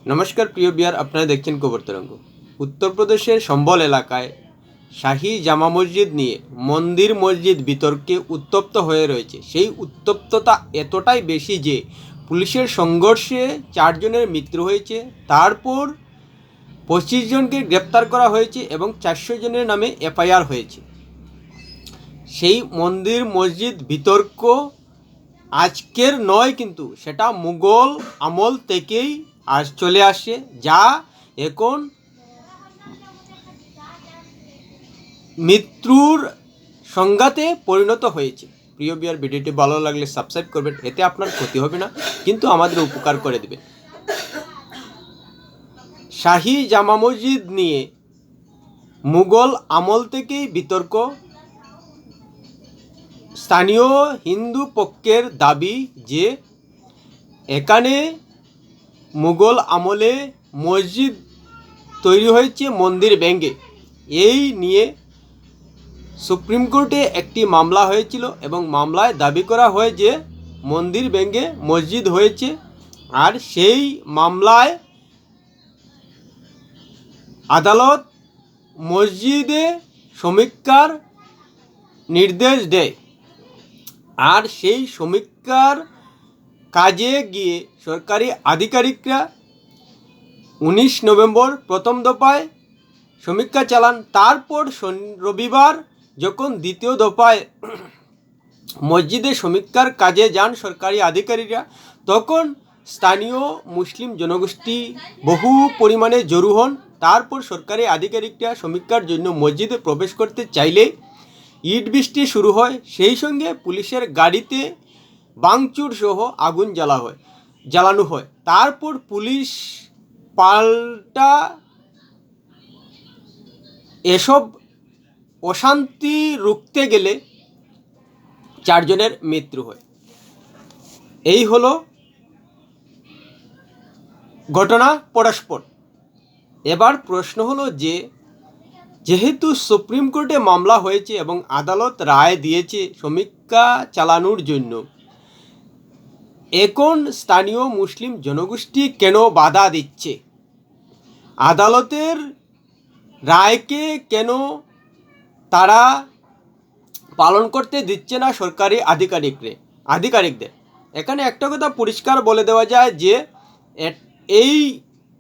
নমস্কার প্রিয় বিয়ার, আপনারা দেখছেন খবর তরঙ্গ। উত্তরপ্রদেশের সম্বল এলাকায় শাহী জামা মসজিদ নিয়ে মন্দির মসজিদ বিতর্কে উত্তপ্ত হয়ে রয়েছে। সেই উত্তপ্ততা এতটাই বেশি যে পুলিশের সংঘর্ষে 4 জনের মৃত্যু হয়েছে, তারপর 25 জনকে গ্রেপ্তার করা হয়েছে এবং 400 জনের নামে এফআইআর হয়েছে। সেই মন্দির মসজিদ বিতর্ক আজকের নয়, কিন্তু সেটা মুঘল আমল থেকেই আজ চলে আসে, যা এখন মৃত্যুর সংঘাতে পরিণত হয়েছে। প্রিয় বিয়ার, ভিডিওটি ভালো লাগলে সাবস্ক্রাইব করবেন, এতে আপনার ক্ষতি হবে না কিন্তু আমাদের উপকার করে দেবেন। শাহী জামা মসজিদ নিয়ে মুঘল আমল থেকেই বিতর্ক। স্থানীয় হিন্দু পক্ষের দাবি যে এখানে মুঘল আমলে মসজিদ তৈরি হয়েছে মন্দির ভেঙে। এই নিয়ে সুপ্রিম কোর্টে একটি মামলা হয়েছিল এবং মামলায় দাবি করা হয় যে মন্দির ভেঙে মসজিদ হয়েছে, আর সেই মামলায় আদালত মসজিদে সমীক্ষার নির্দেশ দেয়, আর সেই সমীক্ষার কাজে গিয়ে সরকারি আধিকারিকরা 19 নভেম্বর প্রথম দফায় সমীক্ষা চালান। তারপর রবিবার যখন দ্বিতীয় দফায় মসজিদে সমীক্ষার কাজে যান সরকারি আধিকারিকরা, তখন স্থানীয় মুসলিম জনগোষ্ঠী বহু পরিমাণে জড়ো হন। তারপর সরকারি আধিকারিকরা সমীক্ষার জন্য মসজিদে প্রবেশ করতে চাইলে ইট বৃষ্টি শুরু হয়। সেই সঙ্গে পুলিশের গাড়িতে ভাঙচুর সহ আগুন জ্বালানো হয়। তারপর পুলিশ পাল্টা এসব অশান্তি রুখতে গেলে 4 জনের মৃত্যু হয়। এই হলো ঘটনা পরস্পর। এবার প্রশ্ন হলো যে যেহেতু সুপ্রিম কোর্টে মামলা হয়েছে এবং আদালত রায় দিয়েছে সমীক্ষা চালানোর জন্য, এখন স্থানীয় মুসলিম জনগোষ্ঠী কেন বাধা দিচ্ছে? আদালতের রায়কে কেন তারা পালন করতে দিচ্ছে না সরকারি আধিকারিকদের? এখানে একটা কথা পরিষ্কার বলে দেওয়া যায় যে এই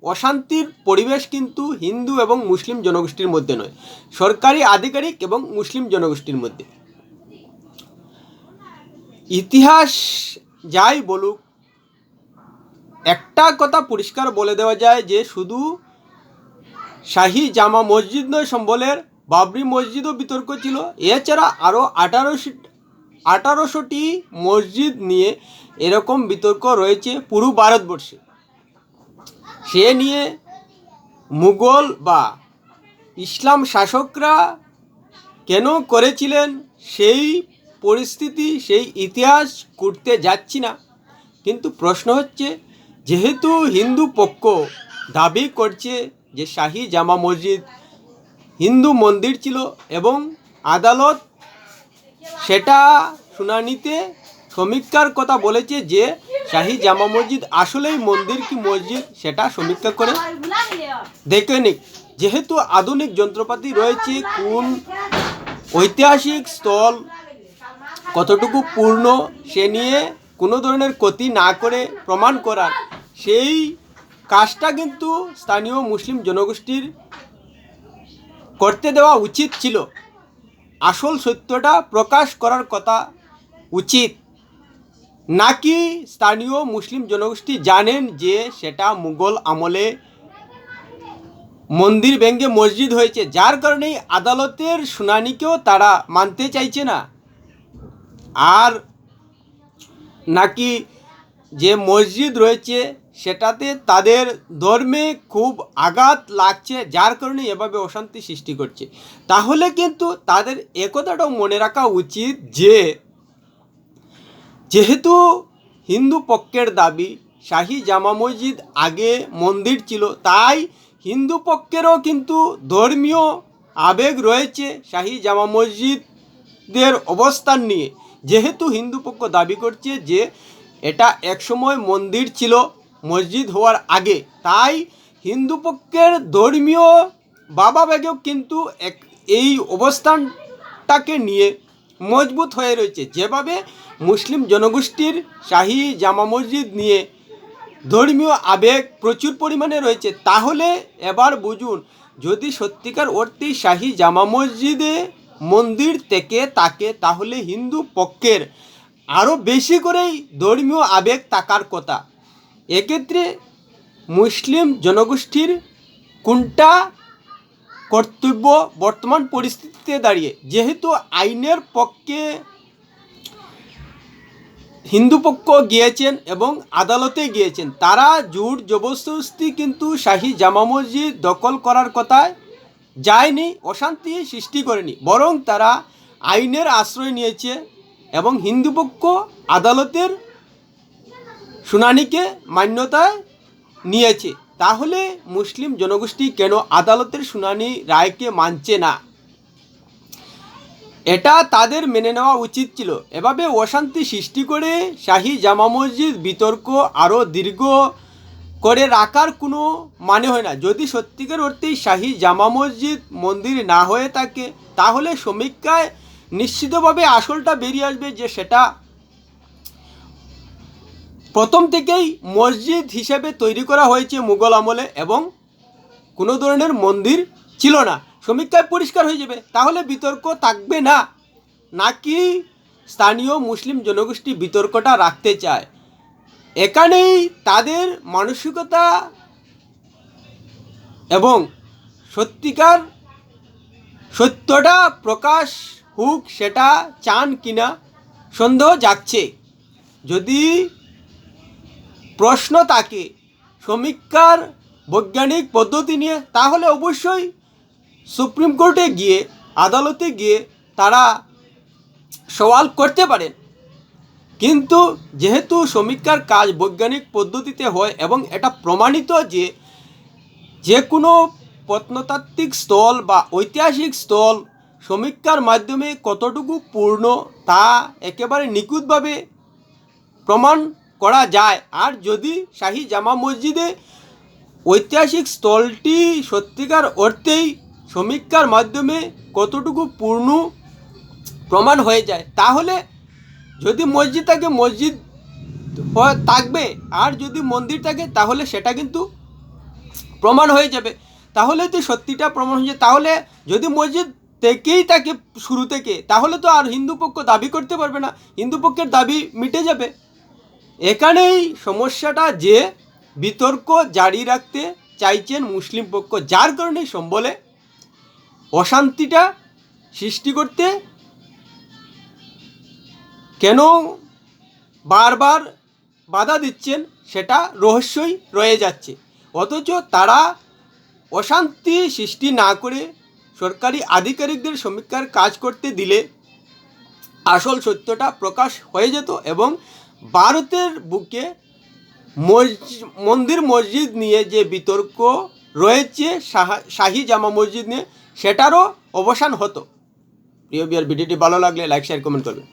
অশান্তির পরিবেশ কিন্তু হিন্দু এবং মুসলিম জনগোষ্ঠীর মধ্যে নয়, সরকারি আধিকারিক এবং মুসলিম জনগোষ্ঠীর মধ্যে। ইতিহাস যাই বলুক, একটা কথা পরিষ্কার বলে দেওয়া যায় যে শুধু শাহী জামা মসজিদ নয়, সম্বলের বাবরি মসজিদও বিতর্ক ছিল। এছাড়া আরও 1800টি মসজিদ নিয়ে এরকম বিতর্ক রয়েছে পুরো ভারতবর্ষে। সে নিয়ে মুঘল বা ইসলাম শাসকরা কেন করেছিলেন সেই পরিস্থিতি, সেই ইতিহাস করতে যাচ্ছি না, কিন্তু প্রশ্ন হচ্ছে যেহেতু হিন্দু পক্ষ দাবি করছে যে শাহী জামা মসজিদ হিন্দু মন্দির ছিল এবং আদালত সেটা শুনানিতে সমীক্ষার কথা বলেছে যে শাহী জামা মসজিদ আসলেই মন্দির কি মসজিদ সেটা সমীক্ষা করে দেখে নিক। যেহেতু আধুনিক যন্ত্রপাতি রয়েছে, কোন ঐতিহাসিক স্থল কতটুকু পূর্ণ সে নিয়ে কোনো ধরনের ক্ষতি না করে প্রমাণ করার সেই কাজটা কিন্তু স্থানীয় মুসলিম জনগোষ্ঠীর করতে দেওয়া উচিত ছিল। আসল সত্যটা প্রকাশ করার কথা উচিত, নাকি স্থানীয় মুসলিম জনগোষ্ঠী জানেন যে সেটা মুঘল আমলে মন্দির ভেঙে মসজিদ হয়েছে, যার কারণেই আদালতের শুনানিকেও তারা মানতে চাইছে না, আর নাকি যে মসজিদ রয়েছে সেটাতে তাদের ধর্মে খুব আঘাত লাগছে, যার কারণে এভাবে অশান্তি সৃষ্টি করছে। তাহলে কিন্তু তাদের একথাটাও মনে রাখা উচিত যে যেহেতু হিন্দু পক্ষের দাবি শাহী জামা মসজিদ আগে মন্দির ছিল, তাই হিন্দু পক্ষেরও কিন্তু ধর্মীয় আবেগ রয়েছে শাহী জামা মসজিদের অবস্থান নিয়ে। যেহেতু হিন্দু পক্ষ দাবি করছে যে এটা একসময় মন্দির ছিল, মসজিদ হওয়ার আগে। তাই হিন্দু পক্ষের ধর্মীয় ভাবাবেগও কিন্তু এই অবস্থানটাকে নিয়ে মজবুত হয়ে রয়েছে। যেভাবে মুসলিম জনগোষ্ঠীর শাহী জামা মসজিদ নিয়ে ধর্মীয় আবেগ প্রচুর পরিমাণে রয়েছে, তাহলে এবার বুঝুন, যদি সত্যিকার অর্থেই শাহী জামা মসজিদে মন্দির থেকে থাকে, তাহলে হিন্দু পক্ষের আরও বেশি করেই ধর্মীয় আবেগ থাকার কথা। এক্ষেত্রে মুসলিম জনগোষ্ঠীর কোনটা কর্তব্য বর্তমান পরিস্থিতিতে দাঁড়িয়ে, যেহেতু আইনের পক্ষে হিন্দু পক্ষ গিয়েছেন এবং আদালতে গিয়েছেন, তারা জোর জবরদস্তি কিন্তু শাহী জামা মসজিদ দখল করার কথায় যায়নি, অশান্তি সৃষ্টি করেনি, বরং তারা আইনের আশ্রয় নিয়েছে এবং হিন্দু পক্ষ আদালতের শুনানিকে মান্যতায় নিয়েছে। তাহলে মুসলিম জনগোষ্ঠী কেন আদালতের শুনানি রায়কে মানছে না? এটা তাদের মেনে নেওয়া উচিত ছিল। এভাবে অশান্তি সৃষ্টি করে শাহী জামা মসজিদ বিতর্ক আরও দীর্ঘ করে রাখার কোনো মানে হয় না। যদি সত্যিকার অর্থেই শাহী জামা মসজিদ মন্দির না হয়ে থাকে, তাহলে সমীক্ষায় নিশ্চিতভাবে আসলটা বেরিয়ে আসবে যে সেটা প্রথম থেকেই মসজিদ হিসেবে তৈরি করা হয়েছে মুঘল আমলে এবং কোনো ধরনের মন্দির ছিল না। সমীক্ষায় পরিষ্কার হয়ে যাবে। তাহলে বিতর্ক থাকবে না, নাকি স্থানীয় মুসলিম জনগোষ্ঠী বিতর্কটা রাখতে চায়। এখানেই তাদের মানসিকতা এবং সত্যিকার সত্যটা প্রকাশ হোক সেটা চান কিনা সন্দেহ জাগছে। যদি প্রশ্ন থাকে সমীক্ষার বৈজ্ঞানিক পদ্ধতি নিয়ে, তাহলে অবশ্যই সুপ্রিম কোর্টে গিয়ে আদালতে গিয়ে তারা সওয়াল করতে পারেন। কিন্তু যেহেতু সমীক্ষার কাজ বৈজ্ঞানিক পদ্ধতিতে হয় এবং এটা প্রমাণিত যে কোনো প্রত্নতাত্ত্বিক স্থল বা ঐতিহাসিক স্থল সমীক্ষার মাধ্যমে কতটুকু পূর্ণ তা একেবারে নিখুঁতভাবে প্রমাণ করা যায়। আর যদি শাহী জামা মসজিদে ঐতিহাসিক স্থলটি সত্যিকার অর্থেই সমীক্ষার মাধ্যমে কতটুকু পূর্ণ প্রমাণ হয়ে যায়, তাহলে যদি মসজিদ থাকে মসজিদ থাকবে, আর যদি মন্দির থাকে তাহলে সেটা কিন্তু প্রমাণ হয়ে যাবে। তাহলে তো সত্যিটা প্রমাণ হয়ে যায়। তাহলে যদি মসজিদ থেকেই থাকে শুরু থেকে, তাহলে তো আর হিন্দু পক্ষ দাবি করতে পারবে না, হিন্দু পক্ষের দাবি মিটে যাবে। এখানেই সমস্যাটা, যে বিতর্ক জারি রাখতে চাইছেন মুসলিম পক্ষ, যার কারণে সম্বলে অশান্তিটা সৃষ্টি করতে কেন বারবার বাধা দিচ্ছেন সেটা রহস্যই রয়ে যাচ্ছে। অথচ তারা অশান্তি সৃষ্টি না করে সরকারি আধিকারিকদের সমীক্ষার কাজ করতে দিলে আসল সত্যটা প্রকাশ হয়ে যেত এবং ভারতের বুকে মন্দির মসজিদ নিয়ে যে বিতর্ক রয়েছে শাহী জামা মসজিদ নিয়ে, সেটারও অবসান হতো। প্রিয় ভিউয়ার, ভিডিওটি ভালো লাগলে লাইক শেয়ার কমেন্ট করবেন।